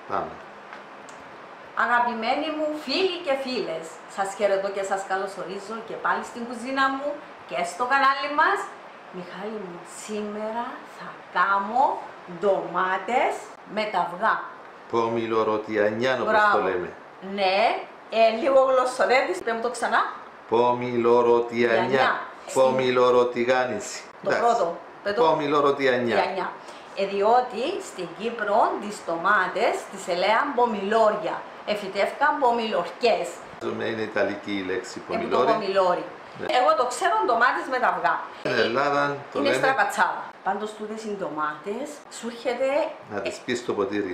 Πάμε. Αγαπημένοι μου φίλοι και φίλες, σας χαιρετώ και σας καλωσορίζω και πάλι στην κουζίνα μου και στο κανάλι μας. Μιχάλη μου, σήμερα θα κάνω ντομάτες με τα αυγά. Πομιλορωτιανιάν, όπως το λέμε. Ναι, λίγο γλωσσοδέτης, πες μου το ξανά. Πομιλορωτιανιά. Πομιλοροτιγάνηση. Το πρώτο. Πομιλορωτιανιά. Διότι στην Κύπρο τις ντομάτες τις ελέαν πομιλόρια. Εφητεύκαν πομιλορκές. Είναι ιταλική η λέξη Το πομιλόρι. πομιλόρι. Ναι. Εγώ το ξέρω ντομάτες με τα αυγά. Στην Ελλάδα το Είναι λένε στραπατσάδα. Πάντως τούτες οι ντομάτες σου έρχεται να τις πεις στο ποτήρι.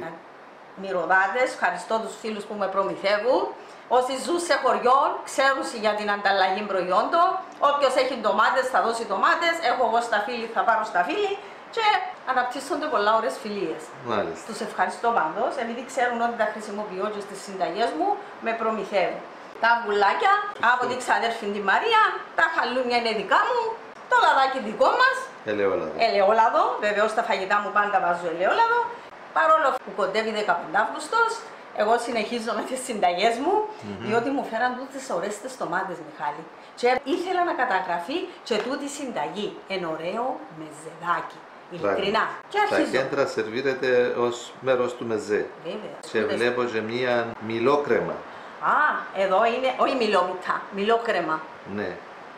μυρωδάτες. Ευχαριστώ τους φίλους που με προμηθεύουν. Όσοι ζουν σε χωριό ξέρουν για την ανταλλαγή προϊόντων. Όποιος έχει ντομάτες θα δώσει ντομάτες. Έχω εγώ σταφύλι, θα πάρω σταφύλι. Και αναπτύσσονται πολλά ωραίες φιλίες. Μάλιστα. Τους ευχαριστώ πάντως, επειδή ξέρουν ότι τα χρησιμοποιώ και στις συνταγές μου, με προμηθεύουν. Τα αυγουλάκια από την ξαδέρφη τη Μαρία, τα χαλούμια είναι δικά μου, το λαδάκι δικό μας. Ελαιόλαδο. Ελαιόλαδο, βεβαίως στα φαγητά μου πάντα βάζω ελαιόλαδο. Παρόλο που κοντεύει 15 Αύγουστος, εγώ συνεχίζω με τις συνταγές μου, διότι μου φέραν τούτες ωραίες τις ντομάτες, Μιχάλη. Και ήθελα να καταγραφεί και τούτη συνταγή, εν ωραίο μεζεδάκι. Ειλικρινά. Και Τα αρχίζω. κέντρα σερβίρεται ως μέρος του μεζέ. Βέβαια. Και βλέπω και μία μιλόκρεμα. Α, εδώ είναι, όχι μιλόμητα, μιλόκρεμα. Ναι.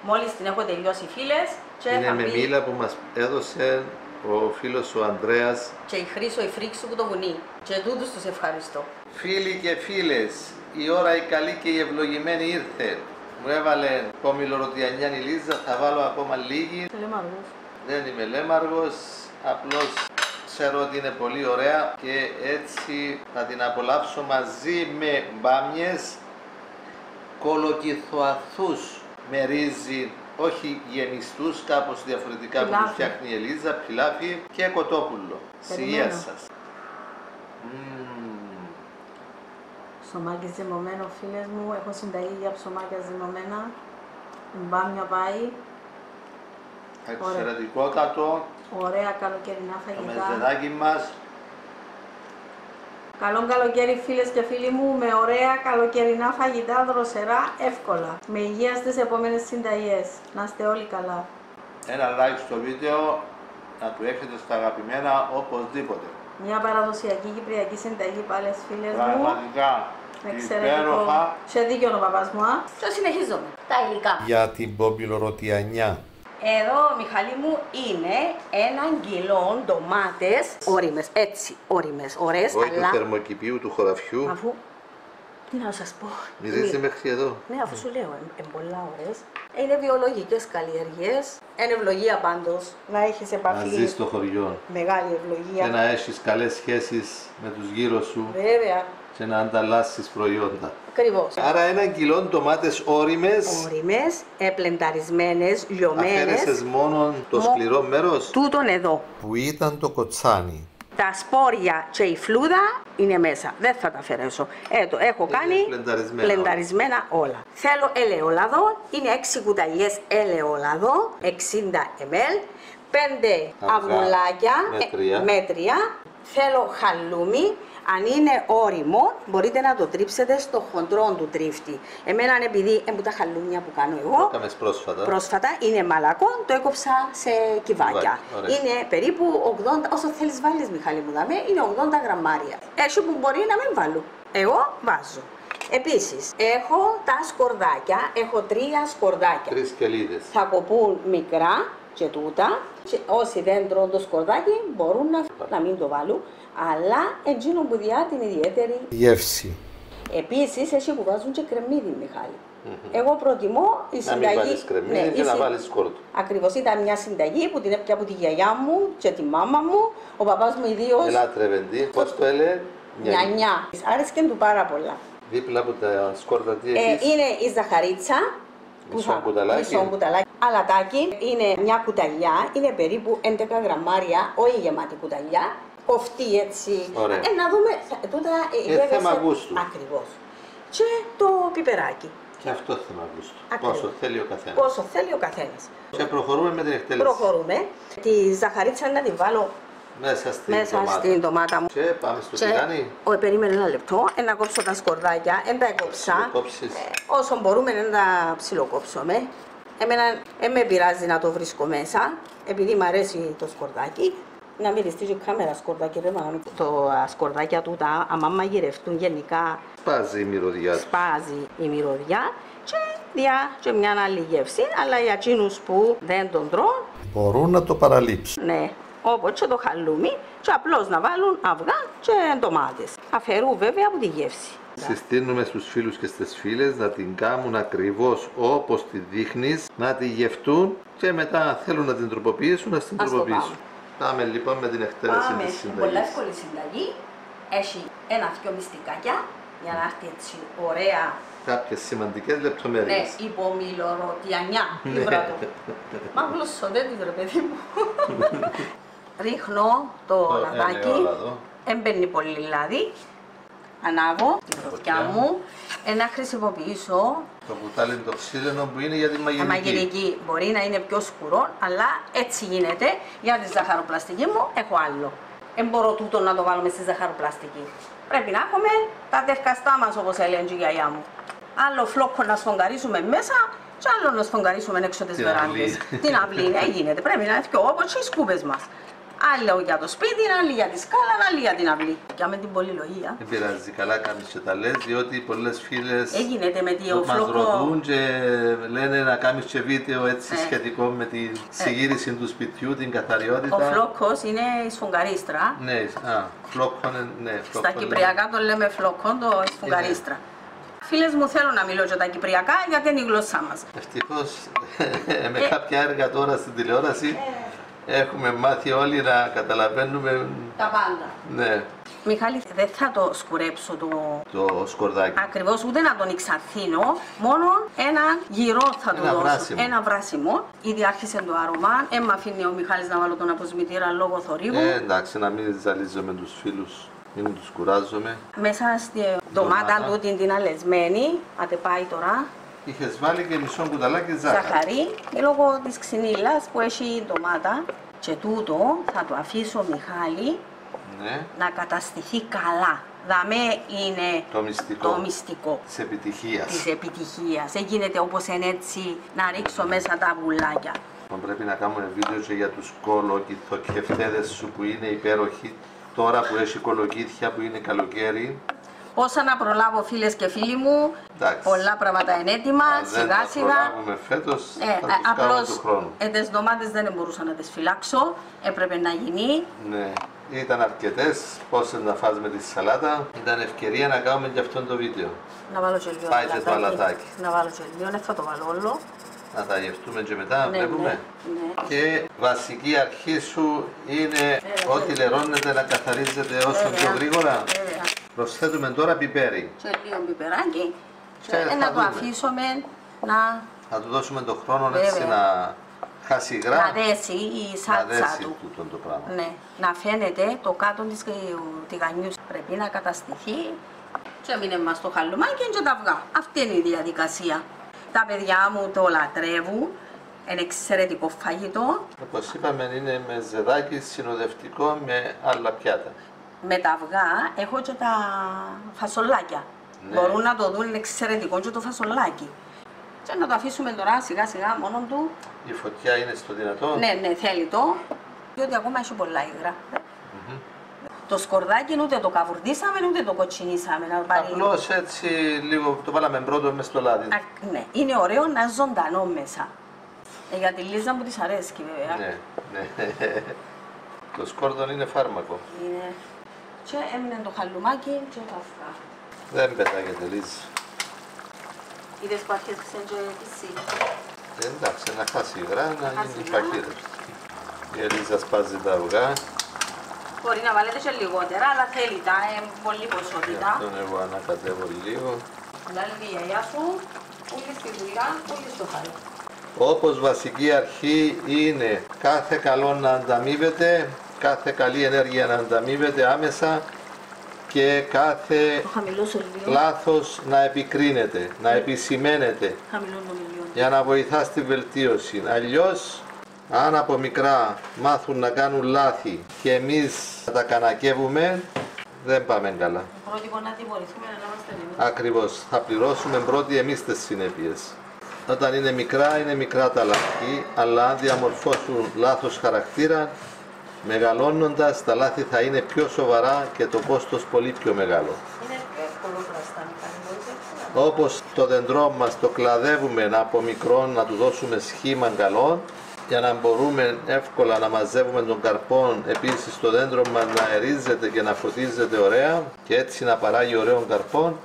Μόλις την έχω τελειώσει, φίλες, και Είναι θα με μπει μήλα που μας έδωσε ο φίλος ο Ανδρέας. και η Χρύσο, η Φρίξου που το βουνί. Και τούτους τους ευχαριστώ. Φίλοι και φίλες, η ώρα η καλή και η ευλογημένη ήρθε. Μου έβαλε πομιλορωτιανιάν η Λίζα, θα βάλω ακόμα λίγη. Δεν είμαι λέμαργος, απλώς ξέρω ότι είναι πολύ ωραία και έτσι θα την απολαύσω μαζί με μπάμιες, κολοκυθοαθούς με ρύζι, όχι γεμιστούς, κάπως διαφορετικά που τους φτιάχνει η Ελίζα, πιλάφι και κοτόπουλο. Σιγεία σας. Ψωμάκι ζυμωμένο, φίλες μου, έχω συνταγή για ψωμάκια ζυμωμένα. Η μπάμια πάει. Εξαιρετικότατο Ωραία καλοκαιρινά το φαγητά. μεζεδάκι μας. Καλό καλοκαίρι, φίλες και φίλοι μου, με ωραία καλοκαιρινά φαγητά δροσερά, εύκολα. Με υγεία στις επόμενες συνταγές. Να είστε όλοι καλά. Ένα like στο βίντεο, να του έχετε στα αγαπημένα οπωσδήποτε. Μια παραδοσιακή κυπριακή συνταγή πάλι, φίλες μου. Πραγματικά Εξαιρετικό. υπέροχα. Σε δίκιο ο παπάς μου, α. Και συνεχίζουμε. Τα υλικά. Για την πομιλορωτιανιά. Εδώ, Μιχαλή μου, είναι 1 κιλό ντομάτες όριμες, έτσι, όριμες, ωραίες, Όχι του αλλά θερμοκηπίου του χωραφιού. αφού, τι να σας πω, Μυρίζει μέχρι εδώ. ναι, αφού σου λέω, πολλά ωραίες. Είναι βιολογικές καλλιέργειες, είναι ευλογία πάντως, να έχεις Να επαφή, ζεις στο χωριό μεγάλη και ευλογία. να έχεις καλές σχέσεις με τους γύρω σου Βέβαια, και να ανταλλάσσεις προϊόντα. ακριβώς. Άρα 1 κιλό ντομάτες όριμες. Όριμες, επλενταρισμένες, λιωμένες. Αφαίρεσες μόνο το σκληρό μέρος. Τούτον εδώ. Που ήταν το κοτσάνι. Τα σπόρια και η φλούδα είναι μέσα. Δεν θα τα αφαιρέσω. Έχω κάνει πλενταρισμένα όλα. Θέλω ελαιόλαδο. Είναι 6 κουταλιές ελαιόλαδο. 60 ml. 5 αυγουλάκια μέτρια. Θέλω χαλούμι. Αν είναι όριμο, μπορείτε να το τρίψετε στο χοντρό του τρίφτη. Εμένα, επειδή είναι τα χαλούμια που κάνω εγώ, Κάμες πρόσφατα, είναι μαλακό, το έκοψα σε κυβάκια. Είναι περίπου 80, όσο θέλεις βάλεις, Μιχάλη μου, δάμε, είναι 80 γραμμάρια. Έτσι που μπορεί να μην βάλω. Εγώ βάζω. Επίσης, έχω τα σκορδάκια, έχω 3 σκορδάκια. 3 κελίδες. Θα κοπούν μικρά και τούτα. Και όσοι δεν τρώνε το σκορδάκι μπορούν να μην το βάλουν. Αλλά εκείνο που διά την ιδιαίτερη γεύση. Επίσης, έτσι που βάζουν και κρεμμύδι, Μιχάλη. Εγώ προτιμώ η συνταγή. Να μην βάλεις κρεμμύδι και να βάλεις σκόρδο. Ακριβώς, ήταν μια συνταγή που την έπια από τη γιαγιά μου και τη μάμα μου. Ο παπάς μου ιδίως. Ελάτρευε, πώς το έλεγε? Νιανιά. Άρεσκε του πάρα πολλά. Δίπλα από τα σκόρδα τι έχεις? Είναι η ζαχαρίτσα. Μισό κουταλάκι. Μισό κουταλάκι. Αλατάκι είναι μια κουταλιά, είναι περίπου 11 γραμμάρια, όχι γεμάτη κουταλιά. Κοφτή έτσι. Να δούμε. Τούτα θέμα γούστου. Ακριβώς. Και το πιπεράκι. Και αυτό θέμα γούστου. Πόσο θέλει ο καθένας. Πόσο θέλει ο καθένας. Και προχωρούμε με την εκτέλεση. Προχωρούμε. Τη ζαχαρίτσα να τη βάλω Μέσα στην ντομάτα μου. Και πάμε στο τηγάνι. Περίμενε ένα λεπτό, να κόψω τα σκορδάκια, τα έκοψα. Όσο μπορούμε να τα ψιλοκόψουμε. Εμένα δεν με πειράζει να το βρίσκω μέσα, επειδή μου αρέσει το σκορδάκι. Να μυριστεί η κάμερα σκορδάκι, ρε μάνα. Τα σκορδάκια τούτα, άμα μαγειρευτούν γενικά, σπάζει η μυρωδιά και διά και μια άλλη γεύση, αλλά για εκείνους που δεν τον τρώνε μπορούν να το παραλείψουν. Ναι, όπως και το χαλούμι, και απλώς να βάλουν αυγά και ντομάτες. Αφαιρούν βέβαια από τη γεύση. Συστήνουμε στους φίλους και στις φίλες να την κάνουν ακριβώς όπως τη δείχνεις, να τη γευτούν και μετά αν θέλουν να την τροποποιήσουν, να την τροποποιήσουν. Πάμε λοιπόν με την εκτέλεση της συνταγής. Πολύ εύκολη συνταγή. Έχει ένα-δυο μυστικάκια για να έρθει έτσι ωραία. Κάποιες σημαντικές λεπτομέρειες. Ναι, υπομιλωροτιανιά. Μα γλωσσοδέτη βρε παιδί μου. Ρίχνω το λαδάκι. Έμπαινει πολύ λάδι. Ανάβω την φωτιά μου. Να χρησιμοποιήσω το κουτάλι το ξύλινο που είναι για τη μαγειρική. Μπορεί να είναι πιο σκουρό, αλλά έτσι γίνεται. Για τη ζαχαροπλαστική μου έχω άλλο. Δεν μπορώ τούτο να το βάλουμε στη ζαχαροπλαστική. Πρέπει να έχουμε τα τερκαστά μας, όπως έλεγε η γιαγιά μου. Άλλο φλόκο να σφογγαρίσουμε μέσα και άλλο να σφογγαρίσουμε έξω τις βεράντες. Την αυλή, γίνεται. Πρέπει να είναι πιο όπως οι σκούπες μας. Άλλο για το σπίτι, άλλη για τη σκάλα, άλλη για την αυλή. Και με την πολυλογία. Δεν πειράζει, καλά κάνεις και τα λες, διότι πολλές φίλες μας ρωτούν και λένε να κάνεις και βίντεο έτσι σχετικό με τη συγγύριση του σπιτιού, την καθαριότητα. Ο φλόκος είναι η σφουγγαρίστρα. Ναι, φλόκο, ναι. Στα κυπριακά το λέμε φλόκο, το σφουγγαρίστρα. Φίλες μου, θέλω να μιλώ για τα κυπριακά γιατί είναι η γλώσσά μας. Ευτυχώς με κάποια έργα τώρα στην τηλεόραση έχουμε μάθει όλοι να καταλαβαίνουμε τα πάντα. Ναι. Μιχάλη, δεν θα το σκουρέψω το σκορδάκι. Ακριβώς, ούτε να τον εξαθήνω, μόνο ένα γυρό θα του δώσω. Ένα βράσιμο. Ήδη άρχισε το άρωμα. Μ' αφήνει ο Μιχάλης να βάλω τον αποσμητήρα λόγω θορύβου. Εντάξει, να μην ζαλίζομαι τους φίλους, μην τους κουράζομαι. Μέσα στη ντομάτα του την αλεσμένη, άτε πάει τώρα. Είχες βάλει και μισό κουταλάκι ζάχαρη. Λόγω της ξυνήλας που έχει η ντομάτα. Και τούτο θα το αφήσω, Μιχάλη, να καταστηθεί καλά. Δαμέ είναι το μυστικό της επιτυχίας. Δεν γίνεται όπως είναι έτσι να ρίξω μέσα τα βουλάκια. Πρέπει να κάνουμε βίντεο και για τους κολοκυθοκευτέδες σου που είναι υπέροχοι. Τώρα που έχει κολοκύθια που είναι καλοκαίρι. Όσα να προλάβω, φίλες και φίλοι μου, πολλά πράγματα είναι έτοιμα, σιγά σιγά. Δεν θα προλάβουμε φέτος, θα τους κάνουμε του χρόνου. Τις ντομάτες δεν μπορούσα να τις φυλάξω, έπρεπε να γίνει. Ναι, ήταν αρκετές, πόσες να φας με τη σαλάτα. Ήταν ευκαιρία να κάνουμε και αυτό το βίντεο. Να βάλω και λίγο αλατάκι. Να βάλω και λίγο, θα το βάλω όλο. Να τα γευτούμε και μετά, βλέπουμε. Ναι. Και βασική αρχή σου είναι ότι λερώνεται να καθαρίζεται όσο πιο γρήγορα. Προσθέτουμε τώρα πιπέρι. Και λίγο πιπεράκι. Και να το αφήσουμε να... Θα του δώσουμε τον χρόνο έτσι να χάσει υγρά. Να δέσει η σάλτσα του. Το πράγμα. Ναι. Να φαίνεται το κάτω της τηγανιού. Πρέπει να καταστηθεί. Και μείνε μας το χαλουμάκι και τα αυγά. Αυτή είναι η διαδικασία. Τα παιδιά μου το λατρεύουν. Είναι εξαιρετικό φαγητό. Όπως είπαμε, είναι με ζεδάκι συνοδευτικό με άλλα πιάτα. Με τα αυγά έχω και τα φασολάκια. Μπορούν να το δουν, είναι εξαιρετικό και το φασολάκι. Και να το αφήσουμε τώρα σιγά σιγά μόνο του. Η φωτιά είναι στο δυνατό. Ναι, θέλει το. Διότι ακόμα έχει πολλά υγρά. Το σκορδάκι ούτε το καβουρδίσαμε ούτε το κοτσινίσαμε. Απλώς έτσι λίγο το βάλαμε πρώτο μες στο λάδι. Ναι, είναι ωραίο να ζωντανό μέσα. Για τη Λίζα μου της αρέσει βέβαια. Ναι. Το σκόρδον είναι φάρμακο. Είναι. Και έμεινε το χαλουμάκι και τα αυγά. Δεν πετάγεται, Λίζα. Είδες που αρχίσαν και εσύ. Εντάξει, να χάσει υγρά, να γίνει παχύρευση. Η Λίζα σπάζει τα αυγά. Μπορεί να βάλετε και λιγότερα, αλλά θέλει τα πολύ ποσότητα. Γι' αυτόν εγώ ανακατεύω λίγο. Λάλη τη γιαγιά σου, όλοι στη δουλειά, όλοι στο χάρι. Όπως βασική αρχή είναι κάθε καλό να ανταμείβεται, κάθε καλή ενέργεια να ανταμείβεται άμεσα και κάθε λάθος να επικρίνεται, να επισημαίνεται για να βοηθά στη βελτίωση. Αλλιώς Αν από μικρά μάθουν να κάνουν λάθη και εμείς τα κανακεύουμε, δεν πάμε καλά. Πρότυπο να τιμωρηθούμε, να είμαστε εμείς. Ακριβώς. Θα πληρώσουμε πρώτοι εμείς τις συνέπειες. Όταν είναι μικρά τα λάθη, αλλά αν διαμορφώσουν λάθος χαρακτήρα, μεγαλώνοντας τα λάθη θα είναι πιο σοβαρά και το κόστος πολύ πιο μεγάλο. Είναι πιο εύκολο πλαστά να κάνει. Όπως το δέντρό μας το κλαδεύουμε από μικρό να του δώσουμε σχήμα καλό, για να μπορούμε εύκολα να μαζεύουμε τον καρπόν, επίσης το δέντρο μας να αερίζεται και να φωτίζεται ωραία και έτσι να παράγει ωραίο καρπόν,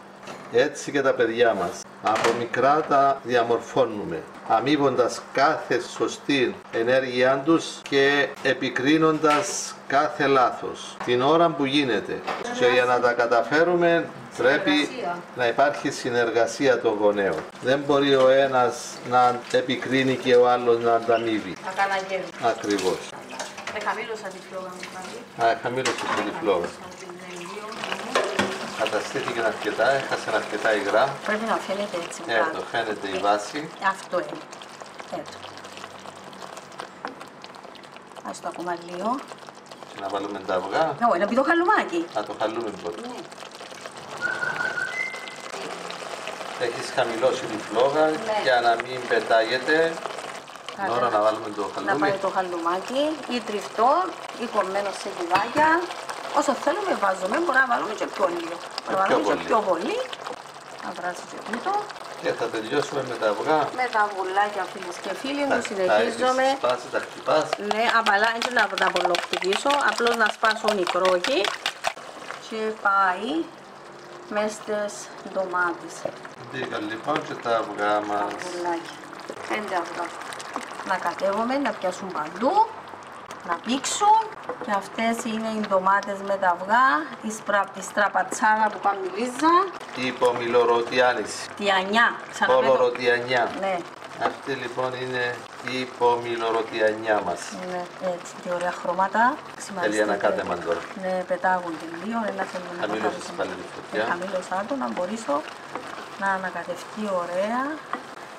έτσι και τα παιδιά μας. Από μικρά τα διαμορφώνουμε, αμείβοντας κάθε σωστή ενέργειά τους και επικρίνοντας κάθε λάθος την ώρα που γίνεται. Και για να τα καταφέρουμε πρέπει να υπάρχει συνεργασία των γονέων. Δεν μπορεί ο ένας να επικρίνει και ο άλλος να ανταμείβει. Ακριβώς. Χαμήλωσα τη φλόγα μου πάλι. Χαμήλωσε τη φλόγα. Καταστήθηκε αρκετά, έχασε αρκετά υγρά. Πρέπει να φαίνεται έτσι. Εδώ φαίνεται η βάση. Αυτό είναι. Εδώ. Ας το ακόμα λίγο. Και να βάλουμε τα αυγά. Όχι, να πει το χαλουμάκι. Να το χαλούμε πρώτα. Ναι. Έχεις χαμηλώσει τη φλόγα για να μην πετάγεται. Την ώρα να βάλουμε το χαλούμι. Να πάει το χαλουμάκι ή τριφτό ή κομμένο σε κυβάκια. Όσο θέλουμε βάζουμε, μπορεί να βάλουμε και πιο λίγο. Να βάλουμε και πιο πολύ. Να βράσει και τούτο. Και θα τελειώσουμε με τα αυγά. Με τα αυγουλάκια, φίλες και φίλοι μου, συνεχίζομαι. Τα σπάσεις, τα χτυπάς. Ναι, απαλά, έτσι να τα απολοκτικήσω. Απλώς να σπάσω μικρόκι. Και πάει μες στις ντομάτες. Μπήκαν λοιπόν και τα αυγά μας. Αυγουλάκια. 5 αυγά. Να κατέβουμε, να πιάσουν παντού. Να πήξουν και αυτές είναι οι ντομάτες με τα αυγά, η στραπατσάρα που πάμε Λίζα. Η υπομιλωροτιάνηση. Τιανιά, Πολωροτιανιά. Ναι. Αυτή λοιπόν είναι η υπομιλωροτιανιά μας. Ναι, έτσι, τι ωραία χρώματα. Θέλει ένα κάτεμα τώρα. Ναι, πετάγουν λίγο, ένα θέλουμε να χαμήλωσες πάλι τη φωτιά. Χαμήλωσα το, να μπορέσω να ανακατευτεί ωραία.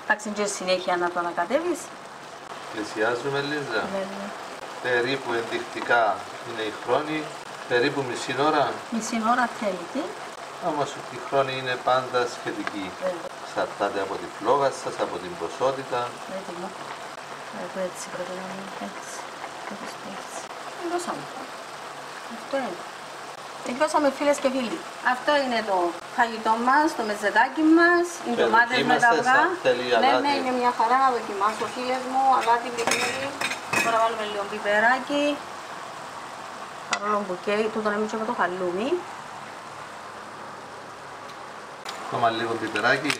Εντάξει, και συνέχεια να το ανακατεύεις. Πλησιάζουμε Λίζα. Ναι, ναι. Περίπου ενδεικτικά είναι η χρόνη, περίπου μισή ώρα. Μισή ώρα θέλει, τι. Όμως η χρόνη είναι πάντα σχετική. Εξαρτάται από τη φλόγα σας, από την ποσότητα. Έτοιμο. Εδώ έτσι πρέπει να είναι, έτσι. Έτσι. Τελειώσαμε. Αυτό είναι. Τελειώσαμε φίλες και φίλοι. Αυτό είναι το φαγητό μας, το μεζεδάκι μας, οι ντομάτες με τα αυγά. Ναι, ναι, είναι μια χαρά να δοκιμάσω φίλες μου, αλάτι παιχνίδι. Τώρα βάλουμε λίγο πιπεράκι. Παρόλο που καίει, τούτο να μην με το χαλούμι. Ακόμα λίγο πιπεράκι.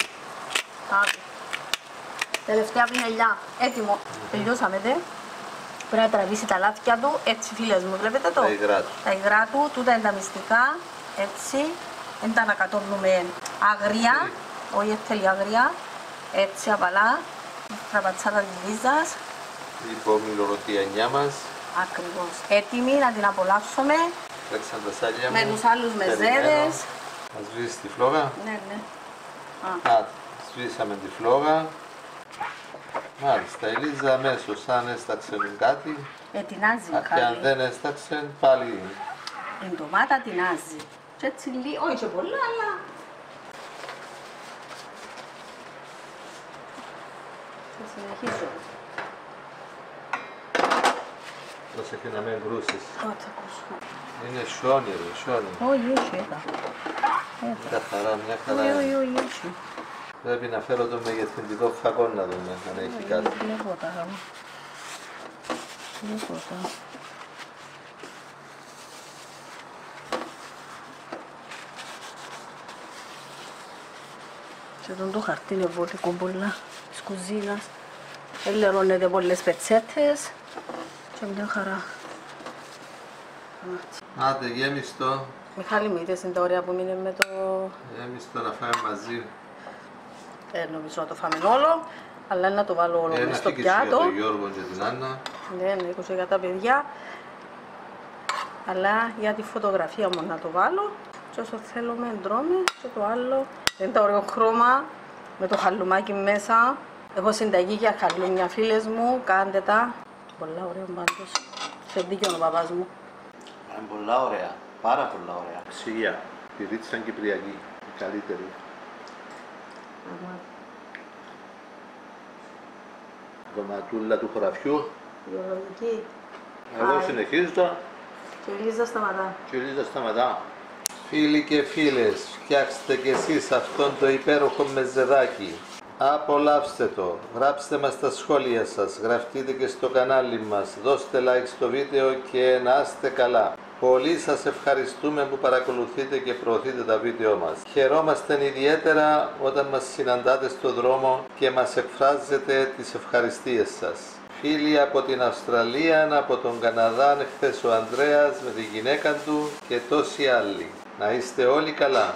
Άκου. Τελευταία πινελιά. Έτοιμο. Τελειώσαμε δε. Πρέπει να τραβήσει τα λάθια του. Έτσι φίλες μου, βλέπετε το. Τα υγρά του. Τα υγρά του, τούτα είναι τα μυστικά. Έτσι. Δεν τα ανακατώνουμε αγριά. Όχι θέλει αγριά. Έτσι απαλά. Τραπατσάτα της Λίζας. Η υπομιλωροτιανιά μας. Ακριβώς. Έτοιμη να την απολαύσουμε. Τρέξαν τα σάλια με τους άλλους μεζέδες. Να σβήσεις τη φλόγα. Ναι, ναι. Σβήσαμε τη φλόγα. Μάλιστα, η Λίζα αμέσως αν έσταξε κάτι. Ετινάζει και αν δεν έσταξε πάλι. Η ντομάτα τεινάζει. Και έτσι λίγο, όχι και πολλά, αλλά... Θα συνεχίσω. Πρόσεχε να μην κρούσεις. Όχι, θα κρούσω. Είναι σιόνι ρε, σιόνι. Όχι, όχι, έτα. Μια χαρά, μια χαρά. Όχι, όχι, όχι. Πρέπει να φέρω το μεγεθυντικό φακό να δούμε αν έχει κάτι. Τίποτα, γάμο. Τίποτα. Και τον το χαρτί είναι βολικό πολλά της κουζίνας. Ελερώνεται πολλές πετσέτες και μια χαρά. Άντε, γέμιστο. Μιχάλη μου, είδες είναι τα ωραία που μείνε με το... Γέμιστο να φάμε μαζί. Νομίζω να το φάμε όλο, αλλά να το βάλω όλο μες στο πιάτο. Για τον Γιώργο και την Άννα. Ναι, ναι, 20 για τα παιδιά. Αλλά για τη φωτογραφία μου να το βάλω. Και όσο θέλουμε τρώμε και το άλλο. Είναι το ωραίο χρώμα με το χαλουμάκι μέσα. Έχω συνταγή για χαλούμια φίλες μου, κάντε τα. Πολλά ωραίο πάντως. Σε δίκιο ο παπάς μου. Είναι πολλά ωραία. Πάρα πολλά ωραία. Σιγιά. Η πίτσα κυπριακή. Η καλύτερη. Κομματούλα του χωραφιού. Βιολογική. Εγώ συνεχίζω. Και η Λίζα σταματά. Και η Λίζα σταματά. Φίλοι και φίλες, φτιάξτε κι εσείς αυτόν το υπέροχο μεζεδάκι. Απολαύστε το, γράψτε μας τα σχόλια σας, γραφτείτε και στο κανάλι μας, δώστε like στο βίντεο και να είστε καλά. Πολύ σας ευχαριστούμε που παρακολουθείτε και προωθείτε τα βίντεο μας. Χαιρόμαστε ιδιαίτερα όταν μας συναντάτε στο δρόμο και μας εκφράζετε τις ευχαριστίες σας. Φίλοι από την Αυστραλία, από τον Καναδά, χθες ο Ανδρέας με τη γυναίκα του και τόσοι άλλοι. Να είστε όλοι καλά.